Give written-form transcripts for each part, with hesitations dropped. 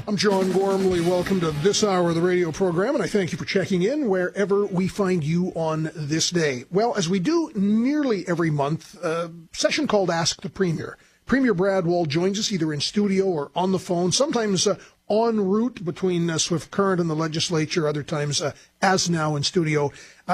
I'm John Gormley. Welcome to this hour of the radio program, and I thank you for checking in wherever we find you on this day. Well, as we do nearly every month, a session called Ask the Premier. Premier Brad Wall joins us either in studio or on the phone, sometimes en route between Swift Current and the legislature, other times as now in studio.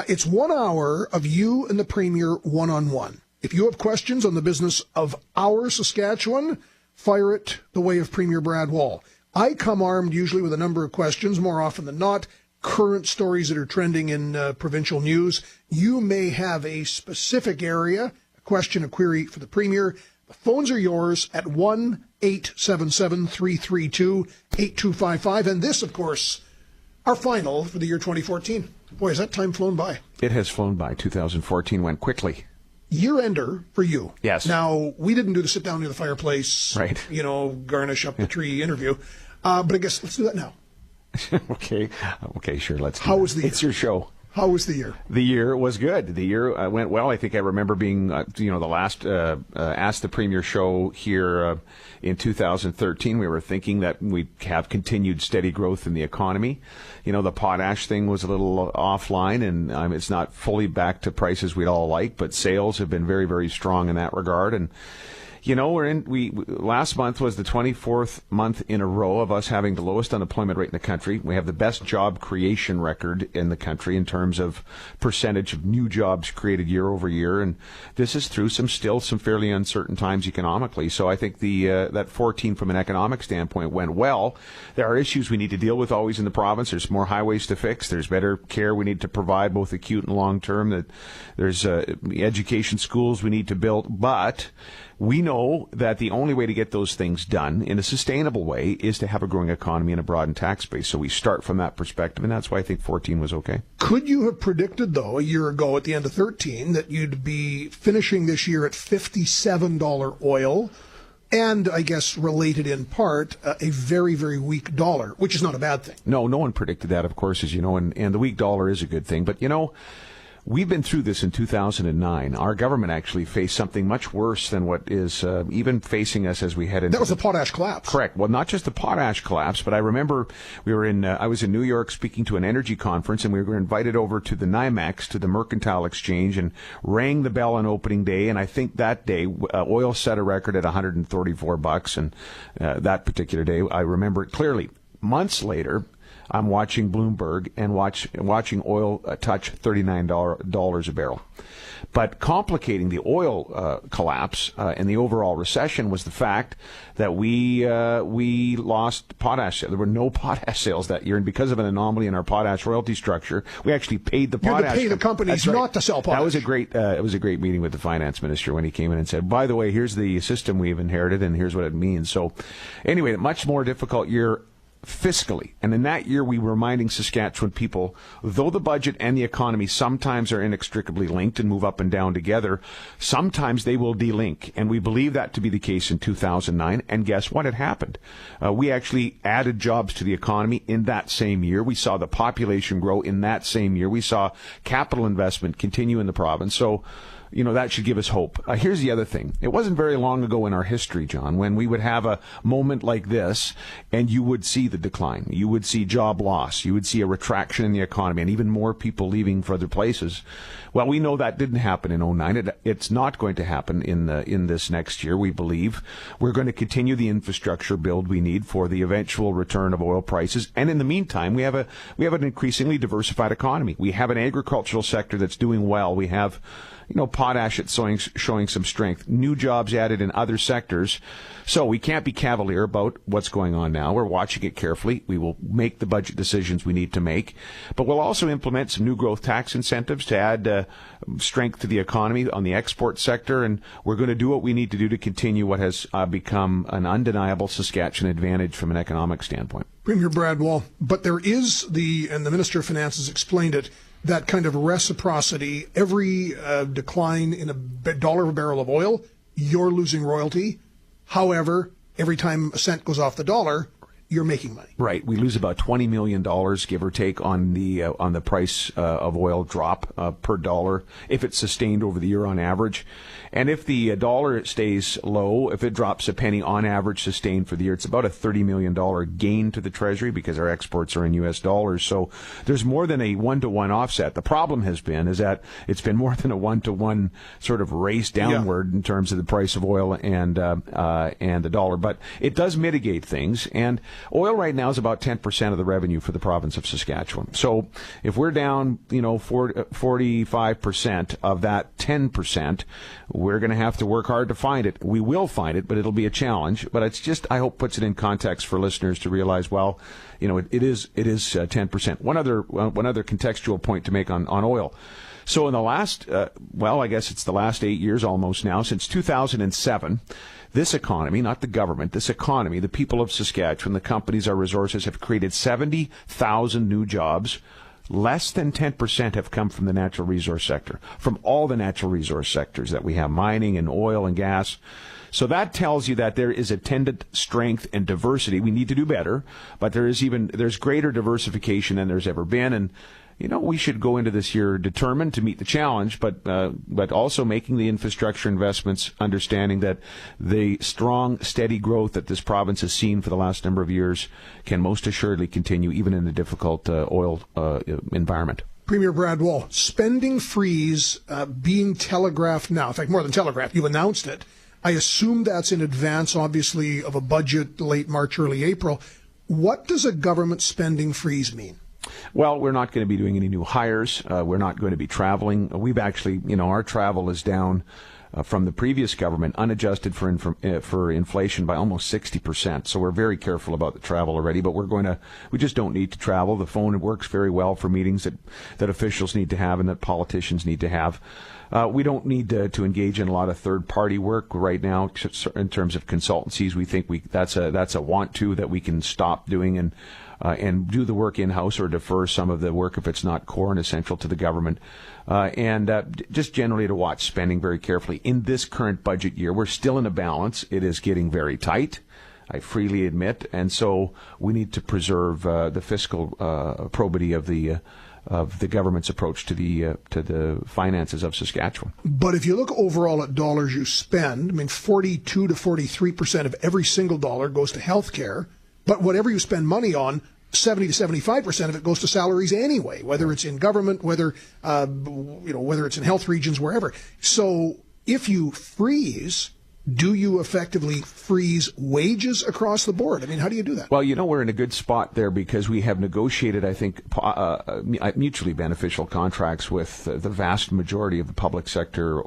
It's 1 hour of you and the Premier one-on-one. If you have questions on the business of our Saskatchewan, fire it the way of Premier Brad Wall. I come armed usually with a number of questions, more often than not, current stories that are trending in provincial news. You may have a specific area, a question, a query for the Premier. The phones are yours at 1-877-332-8255. And this, of course, our final for the year 2014. Boy, has that time flown by. It has flown by. 2014 went quickly. Year-ender for you. Yes. Now, we didn't do the sit down near the fireplace, right? Garnish up the tree interview. But I guess let's do that now. Okay, sure, let's do How that. was the year? It's your show. How was the year? The year was good. The year went well. I think I remember being, the last Ask the Premier show here in 2013. We were thinking that we'd have continued steady growth in the economy. The potash thing was a little offline, and it's not fully back to prices we'd all like, but sales have been very, very strong in that regard. And last month was the 24th month in a row of us having the lowest unemployment rate in the country. We have the best job creation record in the country in terms of percentage of new jobs created year over year, and this is through some fairly uncertain times economically. So I think that 14 from an economic standpoint went well. There are issues we need to deal with always in the province. There's more highways to fix. There's better care we need to provide, both acute and long term. There's education schools we need to build, but we know that the only way to get those things done in a sustainable way is to have a growing economy and a broadened tax base. So we start from that perspective, and that's why I think 14 was okay. Could you have predicted, though, a year ago at the end of 13, that you'd be finishing this year at $57 oil and, I guess, related in part, a very, very weak dollar, which is not a bad thing? No one predicted that, of course, as you know, and the weak dollar is a good thing. But, we've been through this in 2009. Our government actually faced something much worse than what is even facing us as we head into... That was the potash collapse. Correct. Well, not just the potash collapse, but I remember I was in New York speaking to an energy conference, and we were invited over to the NYMEX, to the Mercantile Exchange, and rang the bell on opening day. And I think that day, oil set a record at $134. And that particular day, I remember it clearly. Months later, I'm watching Bloomberg and watching oil touch $39 a barrel. But complicating the oil collapse and the overall recession was the fact that we lost potash. There were no potash sales that year, and because of an anomaly in our potash royalty structure, we actually paid the potash. You had to pay the companies not to sell potash. That was a great. It was a great meeting with the finance minister when he came in and said, "By the way, here's the system we've inherited, and here's what it means." So, anyway, a much more difficult year fiscally. And in that year, we were reminding Saskatchewan people, though the budget and the economy sometimes are inextricably linked and move up and down together, sometimes they will delink. And we believe that to be the case in 2009. And guess what? It happened. We actually added jobs to the economy in that same year. We saw the population grow in that same year. We saw capital investment continue in the province. So, that should give us hope. Here's the other thing. It wasn't very long ago in our history, John, when we would have a moment like this and you would see the decline. You would see job loss. You would see a retraction in the economy and even more people leaving for other places. Well, we know that didn't happen in 2009. It's not going to happen in this next year, we believe. We're going to continue the infrastructure build we need for the eventual return of oil prices. And in the meantime, we have an increasingly diversified economy. We have an agricultural sector that's doing well. We have potash that's showing some strength, new jobs added in other sectors. So we can't be cavalier about what's going on now. We're watching it carefully. We will make the budget decisions we need to make, but we'll also implement some new growth tax incentives to add strength to the economy on the export sector, and we're going to do what we need to do to continue what has become an undeniable Saskatchewan advantage from an economic standpoint. Premier Brad Wall, but there is and the Minister of Finance has explained it, that kind of reciprocity. Every decline in a dollar a barrel of oil, you're losing royalty. However, every time a cent goes off the dollar, you're making money. Right. We lose about $20 million, give or take, on the price of oil drop per dollar if it's sustained over the year on average. And if the dollar stays low, if it drops a penny on average sustained for the year, it's about a $30 million gain to the Treasury because our exports are in U.S. dollars. So there's more than a one-to-one offset. The problem has been is that it's been more than a one-to-one sort of race downward in terms of the price of oil and the dollar. But it does mitigate things. And oil right now is about 10% of the revenue for the province of Saskatchewan. So if we're down, 45% of that 10%, we're going to have to work hard to find it. We will find it, but it'll be a challenge. But it's just, I hope, puts it in context for listeners to realize, well, it is 10%. One other contextual point to make on oil. So in the last, I guess it's the last 8 years almost now, since 2007, this economy, not the government, this economy, the people of Saskatchewan, the companies, our resources, have created 70,000 new jobs. Less than 10% have come from the natural resource sector, from all the natural resource sectors that we have, mining and oil and gas. So that tells you that there is attendant strength and diversity. We need to do better, but there's greater diversification than there's ever been. And we should go into this year determined to meet the challenge, but also making the infrastructure investments, understanding that the strong, steady growth that this province has seen for the last number of years can most assuredly continue, even in a difficult oil environment. Premier Brad Wall, spending freeze being telegraphed now. In fact, more than telegraphed, you announced it. I assume that's in advance, obviously, of a budget late March, early April. What does a government spending freeze mean? Well, we're not going to be doing any new hires. We're not going to be traveling. We've actually, our travel is down from the previous government, unadjusted for inflation, by almost 60%. So we're very careful about the travel already, but we just don't need to travel. The phone works very well for meetings that officials need to have and that politicians need to have. We don't need to engage in a lot of third-party work right now in terms of consultancies. We think that's a want to that we can stop doing and do the work in-house or defer some of the work if it's not core and essential to the government. And just generally to watch spending very carefully. In this current budget year, we're still in a balance. It is getting very tight, I freely admit, and so we need to preserve the fiscal probity of the government's approach to the finances of Saskatchewan. But if you look overall at dollars you spend, 42 to 43% of every single dollar goes to healthcare. But whatever you spend money on, 70 to 75% of it goes to salaries anyway, whether it's in government, whether it's in health regions, wherever. So if you freeze, do you effectively freeze wages across the board? How do you do that? Well, we're in a good spot there because we have negotiated, I think, mutually beneficial contracts with the vast majority of the public sector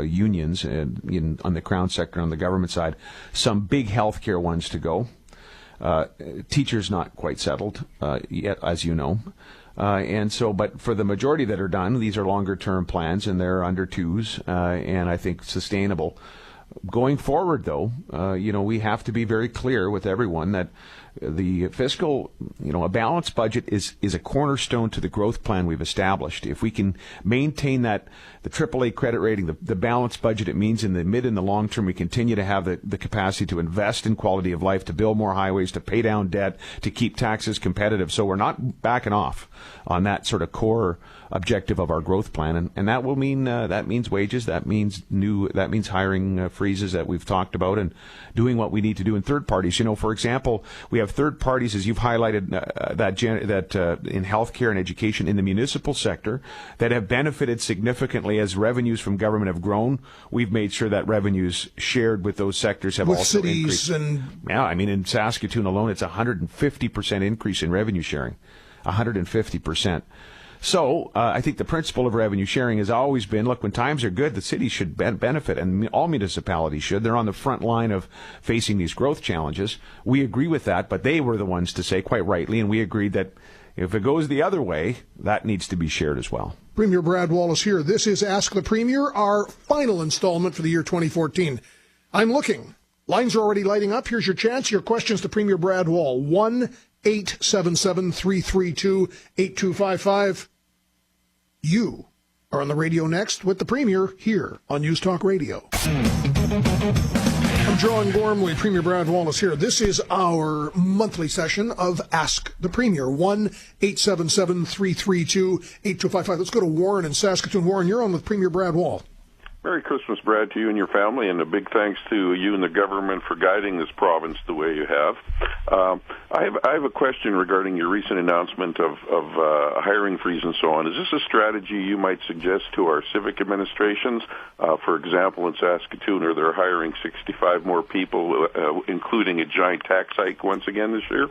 unions on the Crown sector, on the government side, some big healthcare ones to go. Teachers not quite settled yet, as you know. But for the majority that are done, these are longer term plans and they're under twos and I think sustainable. Going forward, though, we have to be very clear with everyone that the fiscal, a balanced budget is a cornerstone to the growth plan we've established. If we can maintain that, the AAA credit rating, the balanced budget, it means in the mid and the long term we continue to have the capacity to invest in quality of life, to build more highways, to pay down debt, to keep taxes competitive. So we're not backing off on that sort of core objective of our growth plan, and that will mean that means wages, that means hiring freezes that we've talked about, and doing what we need to do in third parties. For example, we have third parties, as you've highlighted, that in healthcare and education in the municipal sector that have benefited significantly as revenues from government have grown. We've made sure that revenues shared with those sectors have also increased. In Saskatoon alone, it's 150% increase in revenue sharing, 150%. So I think the principle of revenue sharing has always been, look, when times are good, the city should benefit, and all municipalities should. They're on the front line of facing these growth challenges. We agree with that, but they were the ones to say, quite rightly, and we agreed that if it goes the other way, that needs to be shared as well. Premier Brad Wallace here. This is Ask the Premier, our final installment for the year 2014. I'm looking. Lines are already lighting up. Here's your chance. Your questions to Premier Brad Wall. 1-877-332-8255. You are on the radio next with the Premier here on News Talk Radio. I'm John Gormley, Premier Brad Wallace here. This is our monthly session of Ask the Premier, 1-877-332-8255. Let's go to Warren in Saskatoon. Warren, you're on with Premier Brad Wall. Merry Christmas, Brad, to you and your family, and a big thanks to you and the government for guiding this province the way you have. I have a question regarding your recent announcement of a hiring freeze and so on. Is this a strategy you might suggest to our civic administrations? For example, in Saskatoon, are they hiring 65 more people, including a giant tax hike once again this year?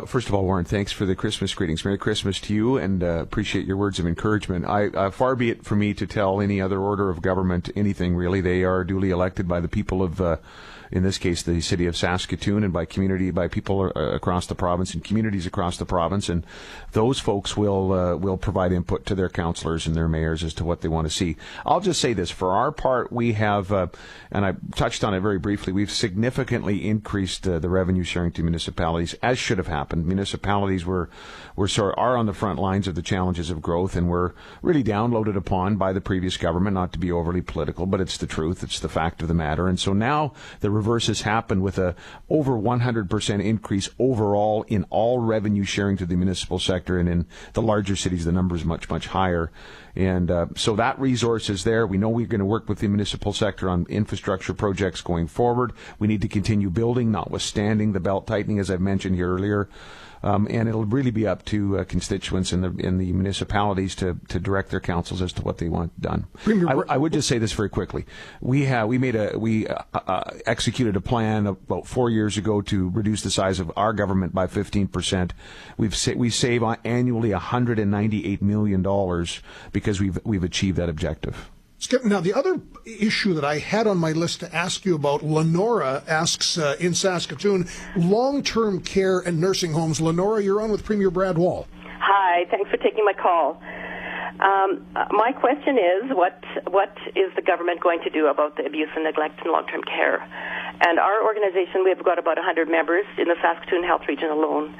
First of all, Warren, thanks for the Christmas greetings. Merry Christmas to you, and appreciate your words of encouragement. Far be it for me to tell any other order of government anything, really. They are duly elected by the people of, in this case, the city of Saskatoon, and by people across the province and communities across the province. And those folks will provide input to their councillors and their mayors as to what they want to see. I'll just say this. For our part, we have, and I touched on it very briefly, we've significantly increased the revenue sharing to municipalities, as should have happened. Municipalities are on the front lines of the challenges of growth, and were really downloaded upon by the previous government, not to be overly political, but it's the truth. It's the fact of the matter. And so now the reverse has happened with a over 100% increase overall in all revenue sharing to the municipal sector, and in the larger cities the number is much, much higher. And so that resource is there. We know we're going to work with the municipal sector on infrastructure projects going forward. We need to continue building, notwithstanding the belt tightening, as I've mentioned here earlier. And it'll really be up to constituents in the municipalities to direct their councils as to what they want done. I would just say this very quickly. We executed a plan about 4 years ago to reduce the size of our government by 15%. We save annually $198 million because we've achieved that objective. Skip, now the other issue that I had on my list to ask you about, Lenora asks in Saskatoon, long-term care and nursing homes. Lenora, you're on with Premier Brad Wall. Hi, thanks for taking my call. My question is, what is the government going to do about the abuse and neglect in long-term care? And our organization, we've got about 100 members in the Saskatoon Health Region alone.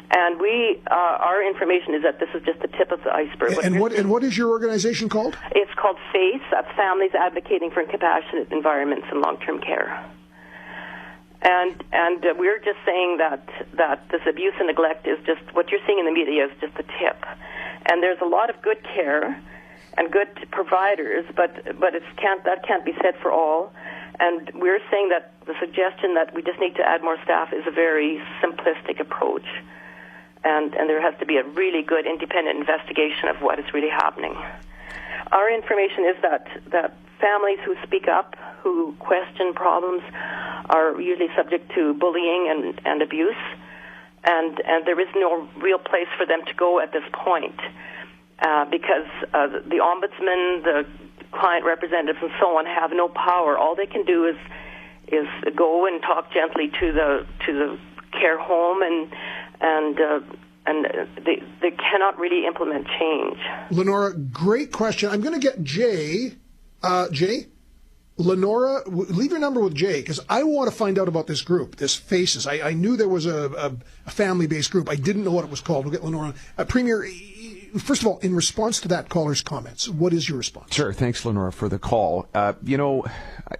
And our information is that this is just the tip of the iceberg. And what is your organization called? It's called FACE. That's Families Advocating for Compassionate Environments in Long-Term Care. And we're just saying that this abuse and neglect is just what you're seeing in the media is just the tip. And there's a lot of good care and good providers, but that can't be said for all. And we're saying that the suggestion that we just need to add more staff is a very simplistic approach. And there has to be a really good independent investigation of what is really happening. Our information is that families who speak up, who question problems, are usually subject to bullying and abuse, and there is no real place for them to go at this point because the ombudsman, the client representatives, and so on have no power. All they can do is go and talk gently to the care home and they cannot really implement change. Lenora, great question. I'm going to get Jay. Jay? Lenora, leave your number with Jay, because I want to find out about this group, this FACES. I knew there was a family-based group. I didn't know what it was called. We'll get Lenora. Premier, first of all, in response to that caller's comments, what is your response? Sure. Thanks, Lenora, for the call.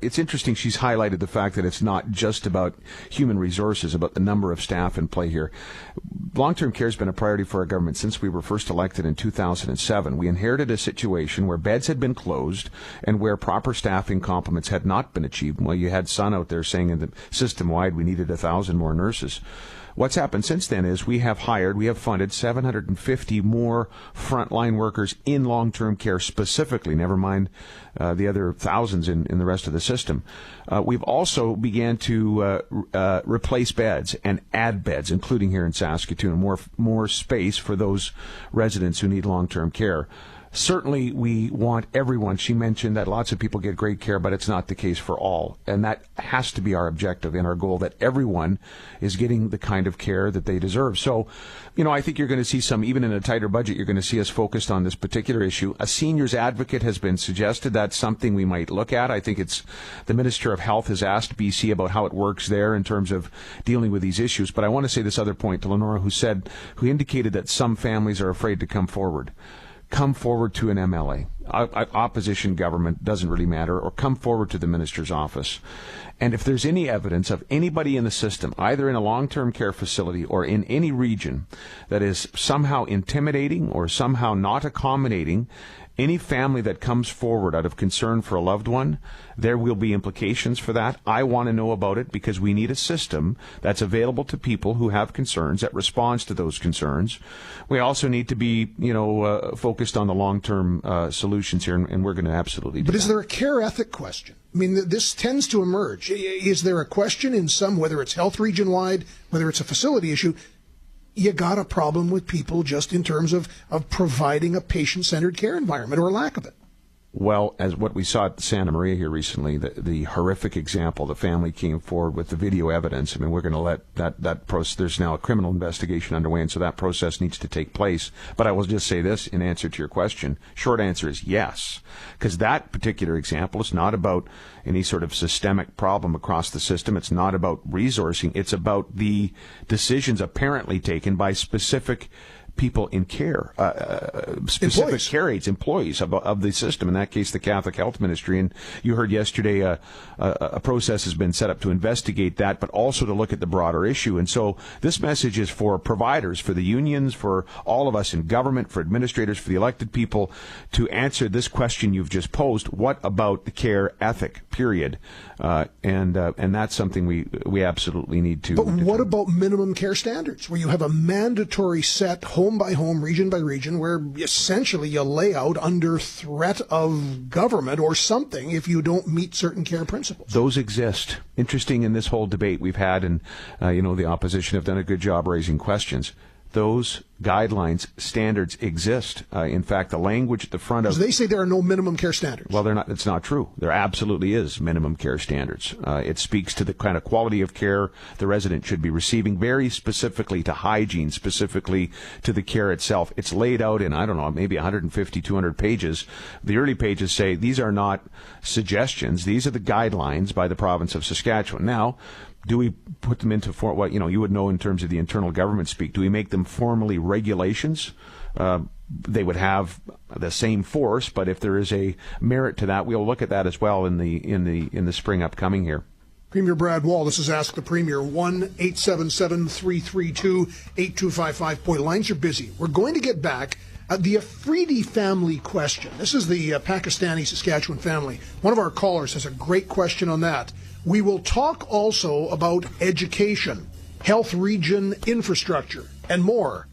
It's interesting she's highlighted the fact that it's not just about human resources, about the number of staff in play here. Long-term care has been a priority for our government since we were first elected in 2007. We inherited a situation where beds had been closed and where proper staffing complements had not been achieved. Well, you had Sun out there saying in the system-wide we needed 1,000 more nurses. What's happened since then is we have funded 750 more frontline workers in long-term care specifically, never mind the other thousands in the rest of the system. We've also began to replace beds and add beds, including here in Saskatoon, more space for those residents who need long-term care. Certainly, we want everyone. She mentioned that lots of people get great care, but it's not the case for all. And that has to be our objective and our goal, that everyone is getting the kind of care that they deserve. So, I think you're going to see even in a tighter budget, you're going to see us focused on this particular issue. A seniors advocate has been suggested. That's something we might look at. I think it's the Minister of Health has asked BC about how it works there in terms of dealing with these issues. But I want to say this other point to Lenora, who indicated that some families are afraid to come forward. Come forward to an MLA. opposition government, doesn't really matter, or come forward to the minister's office. And if there's any evidence of anybody in the system, either in a long-term care facility or in any region, that is somehow intimidating or somehow not accommodating any family that comes forward out of concern for a loved one, there will be implications for that. I want to know about it because we need a system that's available to people who have concerns, that responds to those concerns. We also need to be, focused on the long-term solutions here, and we're going to absolutely do But that. is there a care ethic question? I mean, this tends to emerge. Is there a question in some, whether it's health region-wide, whether it's a facility issue, you got a problem with people just in terms of providing a patient-centered care environment or lack of it? Well, as what we saw at Santa Maria here recently, the horrific example, the family came forward with the video evidence. I mean, we're going to let that process, there's now a criminal investigation underway, and so that process needs to take place. But I will just say this in answer to your question. Short answer is yes, because that particular example is not about any sort of systemic problem across the system. It's not about resourcing. It's about the decisions apparently taken by specific people in care, specific employees. care aides, employees of the system, in that case the Catholic Health Ministry. And you heard yesterday a process has been set up to investigate that, but also to look at the broader issue. And so this message is for providers, for the unions, for all of us in government, for administrators, for the elected people, to answer this question you've just posed: what about the care ethic, period? And that's something we absolutely need to. But what about minimum care standards, where you have a mandatory set home by home, region by region, where essentially you lay out under threat of government or something if you don't meet certain care principles? Those exist. Interesting in this whole debate we've had, and the opposition have done a good job raising questions. Those guidelines, standards exist. In fact, the language at the front of... Because they say there are no minimum care standards. Well, they're not. It's not true. There absolutely is minimum care standards. It speaks to the kind of quality of care the resident should be receiving, very specifically to hygiene, specifically to the care itself. It's laid out in, maybe 150, 200 pages. The early pages say these are not suggestions. These are the guidelines by the province of Saskatchewan. Now, do we put them into what you would know in terms of the internal government speak? Do we make them formally regulations? They would have the same force, but if there is a merit to that, we'll look at that as well in the spring upcoming here. Premier Brad Wall, this is Ask the Premier, 1-877-332-8255. Boy, lines are busy. We're going to get back at the Afridi family question. This is the Pakistani Saskatchewan family. One of our callers has a great question on that. We will talk also about education, health region infrastructure, and more.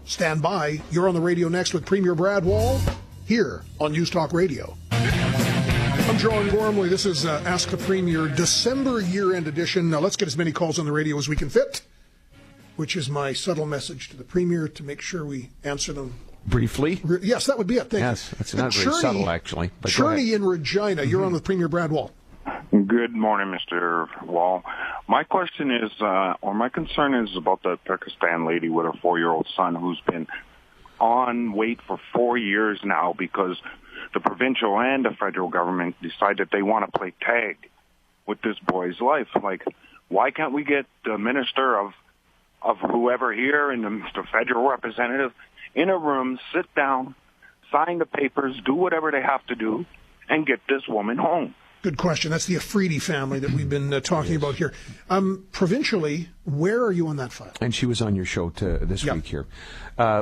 Stand by. You're on the radio next with Premier Brad Wall here on News Talk Radio. I'm John Gormley. This is Ask the Premier December year-end edition. Now let's get as many calls on the radio as we can fit, which is my subtle message to the Premier to make sure we answer them briefly. Yes, that would be it. Thank you. It's not very subtle, actually. Cherney in Regina, you're on with Premier Brad Wall. Good morning, Mr. Wall. My question is, or my concern is about the Pakistan lady with her 4-year-old son who's been on wait for 4 years now because the provincial and the federal government decided they want to play tag with this boy's life. Like, why can't we get the minister of whoever here and the federal representative in a room, sit down, sign the papers, do whatever they have to do, and get this woman home? Good question. That's the Afridi family that we've been talking about here. Provincially, where are you on that file? And she was on your show this week here.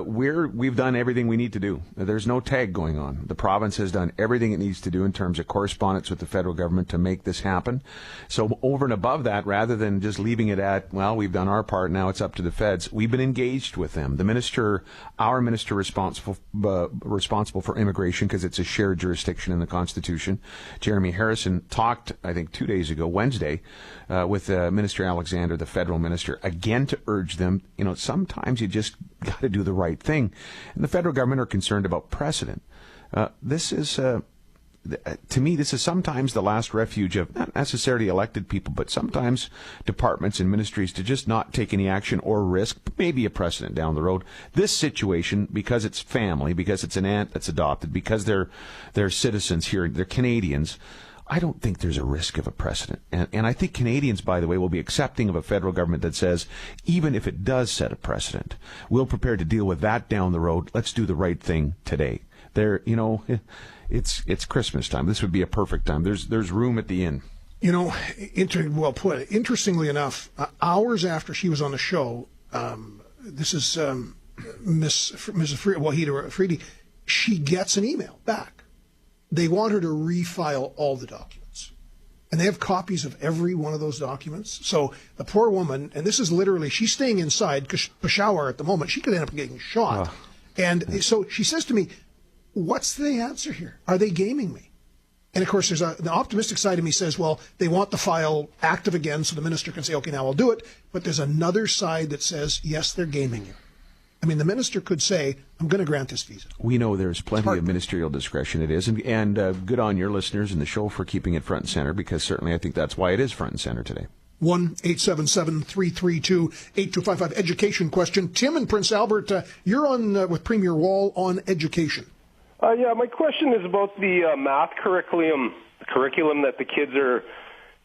We've done everything we need to do. There's no tag going on. The province has done everything it needs to do in terms of correspondence with the federal government to make this happen. So over and above that, rather than just leaving it at, well, we've done our part, now it's up to the feds, we've been engaged with them. The minister, our minister responsible for immigration, because it's a shared jurisdiction in the Constitution, Jeremy Harrison, talked, I think, 2 days ago, Wednesday, with Minister Alexander, the federal minister, again to urge them, sometimes you just got to do the right thing. And the federal government are concerned about precedent. This is, to me, this is sometimes the last refuge of not necessarily elected people, but sometimes departments and ministries to just not take any action or risk maybe a precedent down the road. This situation, because it's family, because it's an aunt that's adopted, because they're citizens here, they're Canadians, I don't think there's a risk of a precedent. And I think Canadians, by the way, will be accepting of a federal government that says, even if it does set a precedent, we're prepared to deal with that down the road. Let's do the right thing today. There, it's Christmas time. This would be a perfect time. There's room at the inn. Well put. Interestingly enough, hours after she was on the show, this is Mrs. Friede, she gets an email back. They want her to refile all the documents. And they have copies of every one of those documents. So the poor woman, and this is literally, she's staying inside Peshawar at the moment. She could end up getting shot. And so she says to me, what's the answer here? Are they gaming me? And of course, there's the optimistic side of me says, well, they want the file active again so the minister can say, okay, now I'll do it. But there's another side that says, yes, they're gaming you. I mean, the minister could say, I'm going to grant this visa. We know there's plenty of ministerial discretion. It is. And good on your listeners in the show for keeping it front and center, because certainly I think that's why it is front and center today. 1-877-332-8255. Education question. Tim in Prince Albert, you're on with Premier Wall on education. Yeah, my question is about the math curriculum that the kids are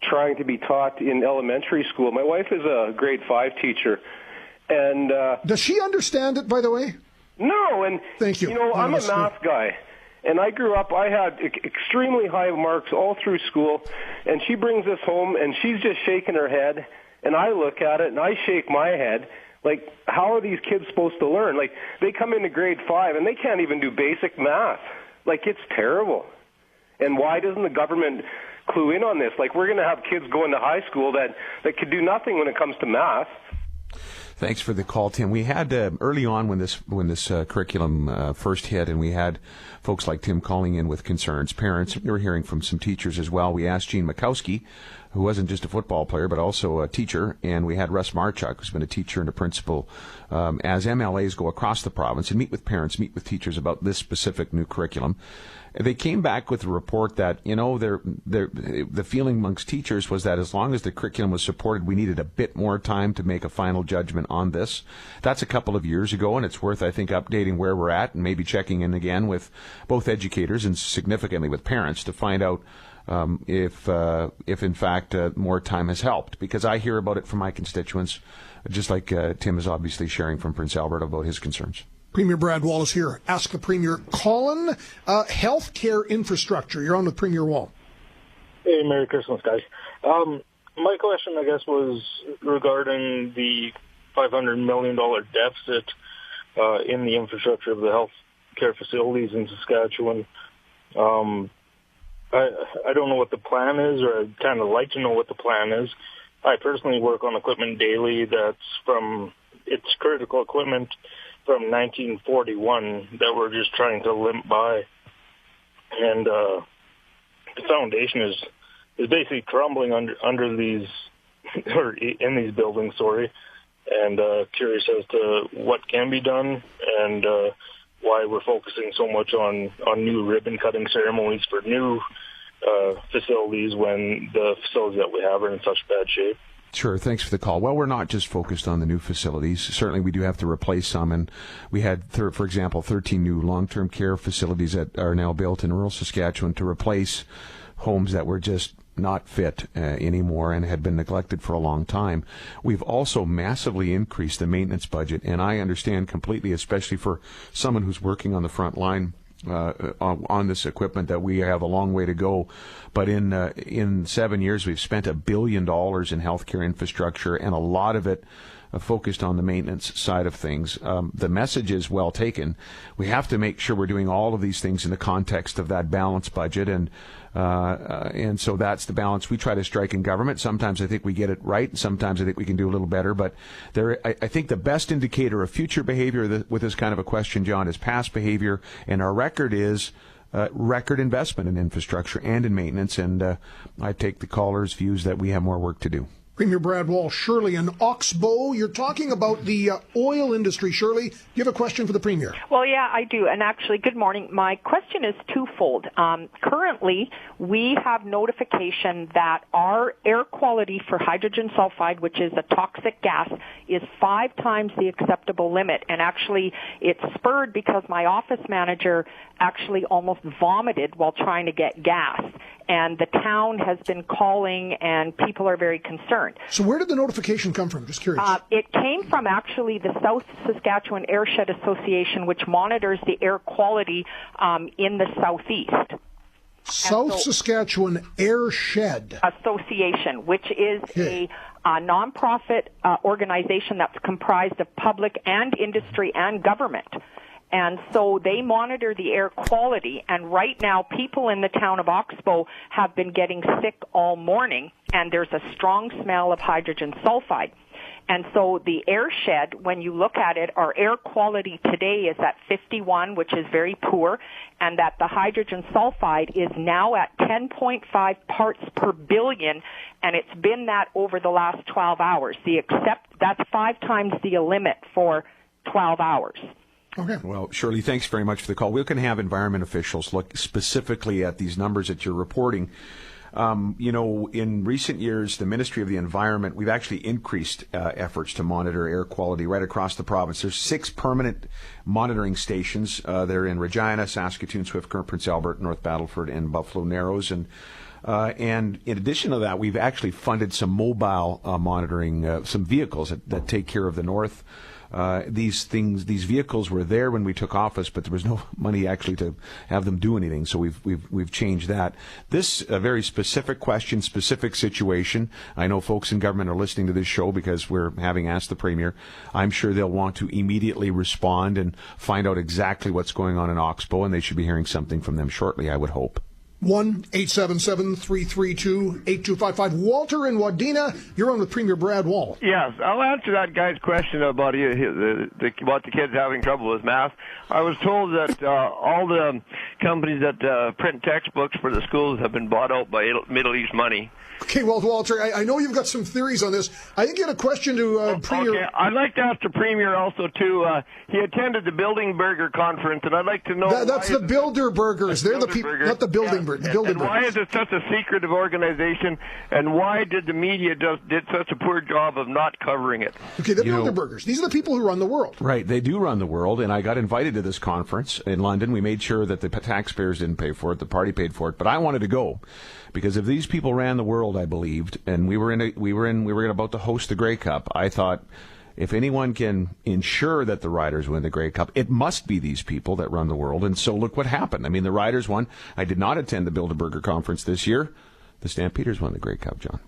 trying to be taught in elementary school. My wife is a grade 5 teacher. And does she understand it, by the way? No, and thank you. I'm a math guy, and I grew up. I had extremely high marks all through school, and she brings this home, and she's just shaking her head, and I look at it, and I shake my head. Like, how are these kids supposed to learn? Like, they come into grade 5, and they can't even do basic math. Like, it's terrible. And why doesn't the government clue in on this? Like, we're going to have kids going to high school that could do nothing when it comes to math. Thanks for the call, Tim. We had early on when this curriculum first hit, and we had folks like Tim calling in with concerns, parents. We were hearing from some teachers as well. We asked Gene Mikowski, who wasn't just a football player but also a teacher, and we had Russ Marchuk, who's been a teacher and a principal, as MLAs go across the province and meet with parents, meet with teachers about this specific new curriculum. They came back with a report that, the feeling amongst teachers was that as long as the curriculum was supported, we needed a bit more time to make a final judgment on this. That's a couple of years ago, and it's worth, I think, updating where we're at and maybe checking in again with both educators and significantly with parents to find out if in fact more time has helped. Because I hear about it from my constituents, just like Tim is obviously sharing from Prince Albert about his concerns. Premier Brad Wallace here. Ask the Premier. Colin, healthcare infrastructure. You're on with Premier Wall. Hey, Merry Christmas, guys. My question, I guess, was regarding the $500 million deficit in the infrastructure of the healthcare facilities in Saskatchewan. I don't know what the plan is, or I'd kind of like to know what the plan is. I personally work on equipment daily it's critical equipment from 1941 that we're just trying to limp by. And the foundation is basically crumbling under these, or in these buildings, and curious as to what can be done and why we're focusing so much on new ribbon-cutting ceremonies for new facilities when the facilities that we have are in such bad shape. Sure. Thanks for the call. Well, we're not just focused on the new facilities. Certainly, we do have to replace some. And we had, for example, 13 new long-term care facilities that are now built in rural Saskatchewan to replace homes that were just not fit anymore and had been neglected for a long time. We've also massively increased the maintenance budget. And I understand completely, especially for someone who's working on the front line, on this equipment, that we have a long way to go. But in 7 years, we've spent $1 billion in healthcare infrastructure, and a lot of it focused on the maintenance side of things. The message is well taken. We have to make sure we're doing all of these things in the context of that balanced budget, and so that's the balance we try to strike in government. Sometimes I think we get it right, and sometimes I think we can do a little better. But I think the best indicator of future behavior with this kind of a question, John, is past behavior, and our record is record investment in infrastructure and in maintenance. And I take the caller's views that we have more work to do. Premier Brad Wall, Shirley in Oxbow. You're talking about the oil industry. Shirley, do you have a question for the Premier? Well, yeah, I do. And actually, good morning. My question is twofold. Currently, we have notification that our air quality for hydrogen sulfide, which is a toxic gas, is 5 times the acceptable limit. And actually, it's spurred because my office manager actually almost vomited while trying to get gas. And the town has been calling, and people are very concerned. different. So where did the notification come from? Just curious. It came from actually the South Saskatchewan Airshed Association, which monitors the air quality in the southeast. South Saskatchewan Airshed Association, which is a nonprofit organization that's comprised of public and industry and government. And so they monitor the air quality, and right now people in the town of Oxbow have been getting sick all morning, and there's a strong smell of hydrogen sulfide. And so the Airshed, when you look at it, our air quality today is at 51, which is very poor, and that the hydrogen sulfide is now at 10.5 parts per billion, and it's been that over the last 12 hours. That's 5 times the limit for 12 hours. Okay. Well, Shirley, thanks very much for the call. We can have environment officials look specifically at these numbers that you're reporting. In recent years, the Ministry of the Environment, we've actually increased efforts to monitor air quality right across the province. There's 6 permanent monitoring stations. They're in Regina, Saskatoon, Swift Current, Prince Albert, North Battleford, and Buffalo Narrows. And in addition to that, we've actually funded some mobile monitoring, some vehicles that take care of the north. These vehicles were there when we took office, but there was no money actually to have them do anything. So we've changed that. This a very specific question, specific situation. I know folks in government are listening to this show because we're having asked the Premier. I'm sure they'll want to immediately respond and find out exactly what's going on in Oxbow, and they should be hearing something from them shortly, I would hope. 1-877-332-8255. Walter in Wadena, you're on with Premier Brad Wall. Yes, I'll answer that guy's question about about the kids having trouble with math. I was told that all the companies that print textbooks for the schools have been bought out by Middle East money. Okay, well, Walter, I know you've got some theories on this. I think you had a question to Premier. Okay, I'd like to ask the Premier also, too. He attended the Bilderberger conference, and I'd like to know... That's the Bilderbergers. They're the people, not the Bilderbergers. The Bilderbergers. And why is it such a secretive organization, and why did the media did such a poor job of not covering it? Okay, the Bilderbergers. These are the people who run the world. Right, they do run the world, and I got invited to this conference in London. We made sure that the taxpayers didn't pay for it, the party paid for it, but I wanted to go. Because if these people ran the world, I believed, and we were about to host the Grey Cup, I thought if anyone can ensure that the Riders win the Grey Cup, it must be these people that run the world. And so look what happened. I mean, the Riders won. I did not attend the Bilderberger conference this year. The Stampeders won the Grey Cup, John.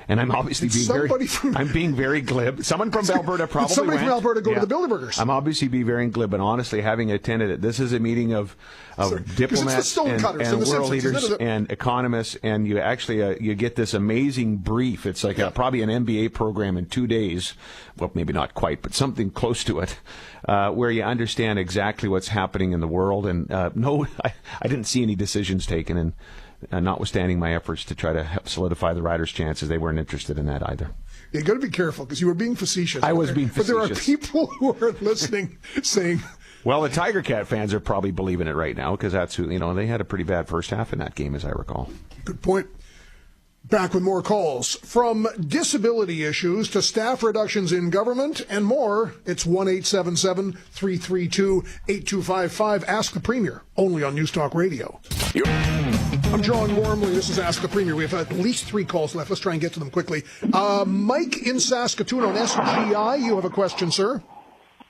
And I'm obviously being very glib. Someone from Alberta probably went. Somebody from Alberta go to the Bilderbergers. I'm obviously being very glib, but honestly, having attended it, this is a meeting of diplomats and world leaders and economists, and you actually you get this amazing brief. It's like probably an MBA program in 2 days. Well, maybe not quite, but something close to it, where you understand exactly what's happening in the world. And no, I didn't see any decisions taken, and notwithstanding my efforts to try to help solidify the Riders' chances, they weren't interested in that either. You got to be careful because you were being facetious. I was being facetious. But there are people who are listening saying... Well, the Tiger Cat fans are probably believing it right now because that's who, they had a pretty bad first half in that game, as I recall. Good point. Back with more calls. From disability issues to staff reductions in government and more, it's 1-877-332-8255. Ask the Premier, only on News Talk Radio. I'm John Gormley. This is Ask the Premier. We have at least 3 calls left. Let's try and get to them quickly. Mike in Saskatoon on SGI. You have a question, sir?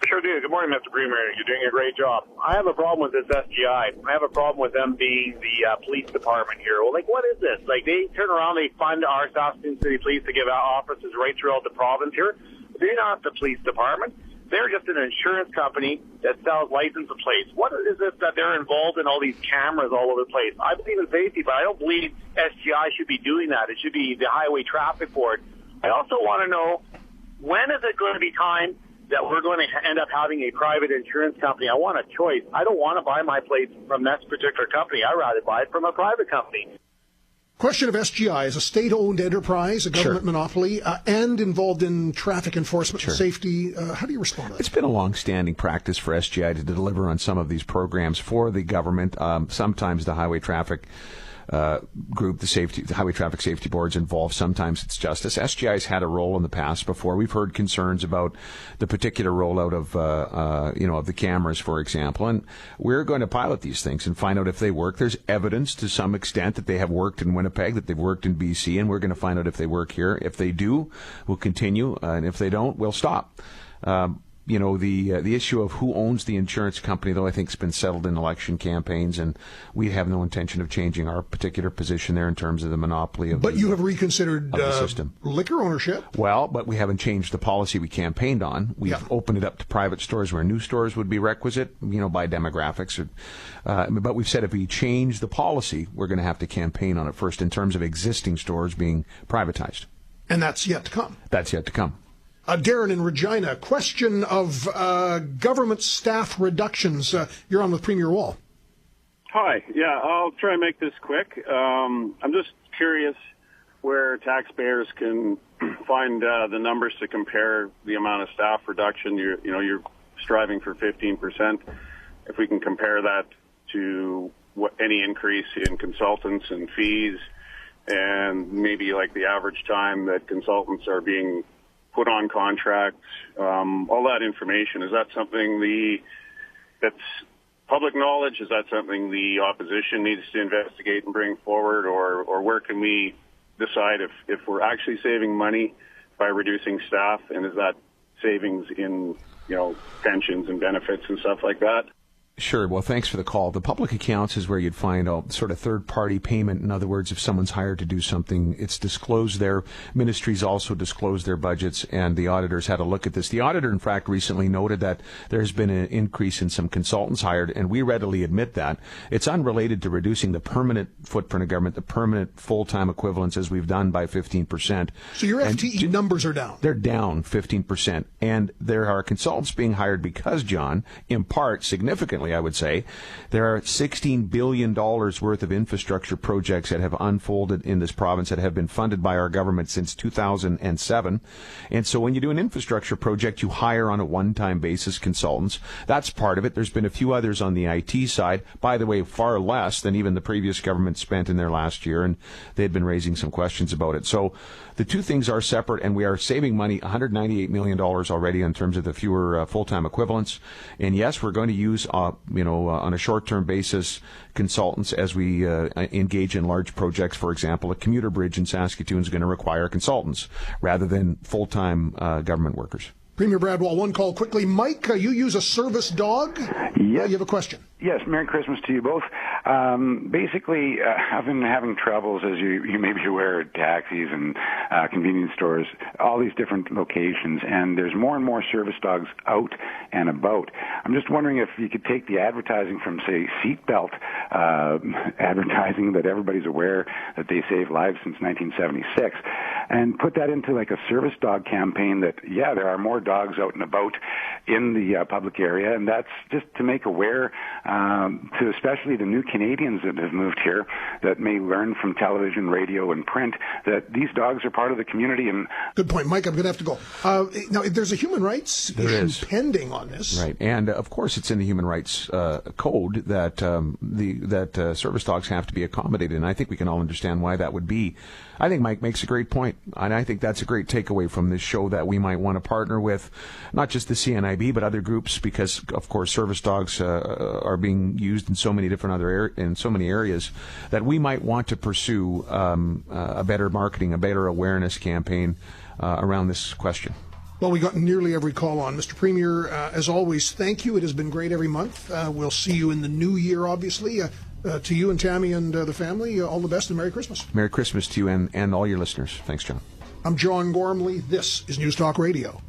Sure do. Good morning, Mr. Premier. You're doing a great job. I have a problem with this SGI. I have a problem with them being the police department here. Well, what is this? They turn around, they fund our Saskatoon City Police to give out offices right throughout the province here. They're not the police department. They're just an insurance company that sells license plates. What is it that they're involved in all these cameras all over the place? I believe in safety, but I don't believe SGI should be doing that. It should be the Highway Traffic Board. I also want to know, when is it going to be time that we're going to end up having a private insurance company? I want a choice. I don't want to buy my plates from that particular company. I'd rather buy it from a private company. Question of SGI is a state-owned enterprise, a government monopoly, and involved in traffic enforcement and safety. How do you respond to that? It's been a long-standing practice for SGI to deliver on some of these programs for the government, sometimes the Highway Traffic group, the Highway Traffic Safety Board's involved. Sometimes it's justice. SGI's had a role in the past before. We've heard concerns about the particular rollout of of the cameras, for example, and we're going to pilot these things and find out if they work. There's evidence to some extent that they have worked in Winnipeg, that they've worked in BC, and we're going to find out if they work here. If they do, we'll continue, and if they don't, we'll stop. The issue of who owns the insurance company, though, I think has been settled in election campaigns, and we have no intention of changing our particular position there in terms of the monopoly of But you have reconsidered the system. Liquor ownership? Well, but we haven't changed the policy we campaigned on. We've opened it up to private stores where new stores would be requisite, by demographics. But we've said if we change the policy, we're going to have to campaign on it first in terms of existing stores being privatized. And that's yet to come. That's yet to come. Darren in Regina, question of government staff reductions. You're on with Premier Wall. Hi. Yeah, I'll try and make this quick. I'm just curious where taxpayers can find the numbers to compare the amount of staff reduction. You're striving for 15%. If we can compare that to any increase in consultants and fees, and maybe like the average time that consultants are being put on contract, all that information. Is that something that's public knowledge? Is that something the opposition needs to investigate and bring forward? Or where can we decide if we're actually saving money by reducing staff? And is that savings in, pensions and benefits and stuff like that? Sure. Well, thanks for the call. The public accounts is where you'd find a sort of third-party payment. In other words, if someone's hired to do something, it's disclosed there. Ministries also disclose their budgets, and the auditors had a look at this. The auditor, in fact, recently noted that there's been an increase in some consultants hired, and we readily admit that. It's unrelated to reducing the permanent footprint of government, the permanent full-time equivalents, as we've done by 15%. So your FTE numbers are down? They're down 15%. And there are consultants being hired because, John, in part, significantly, I would say, there are $16 billion worth of infrastructure projects that have unfolded in this province that have been funded by our government since 2007. And so when you do an infrastructure project, you hire on a one-time basis consultants. That's part of it. There's been a few others on the IT side. By the way, far less than even the previous government spent in their last year, and they'd been raising some questions about it. So the two things are separate, and we are saving money, $198 million already in terms of the fewer full-time equivalents. And yes, we're going to use on a short-term basis, consultants as we engage in large projects. For example, a commuter bridge in Saskatoon is going to require consultants rather than full-time government workers. Premier Brad Wall, one call quickly. Mike, you use a service dog? Yes. You have a question? Yes, Merry Christmas to you both. Basically, I've been having troubles, as you may be aware, at taxis and convenience stores, all these different locations, and there's more and more service dogs out and about. I'm just wondering if you could take the advertising from, say, seatbelt advertising that everybody's aware that they save lives since 1976, and put that into like a service dog campaign that, there are more dogs out and about in the public area, and that's just to make aware to especially the new Canadians that have moved here that may learn from television, radio, and print that these dogs are part of the community. And good point, Mike. I'm going to have to go. Now, there's a human rights issue pending on this, right? And of course, it's in the human rights code that service dogs have to be accommodated, and I think we can all understand why that would be. I think Mike makes a great point, and I think that's a great takeaway from this show that we might want to partner with not just the CNIB but other groups, because of course service dogs are being used in so many different in so many areas that we might want to pursue a better marketing, a better awareness campaign around this question. Well, we got nearly every call on. Mr. Premier, as always, thank you. It has been great every month. We'll see you in the new year, obviously. To you and Tammy and the family, all the best and Merry Christmas. Merry Christmas to you and all your listeners. Thanks, John. I'm John Gormley. This is News Talk Radio.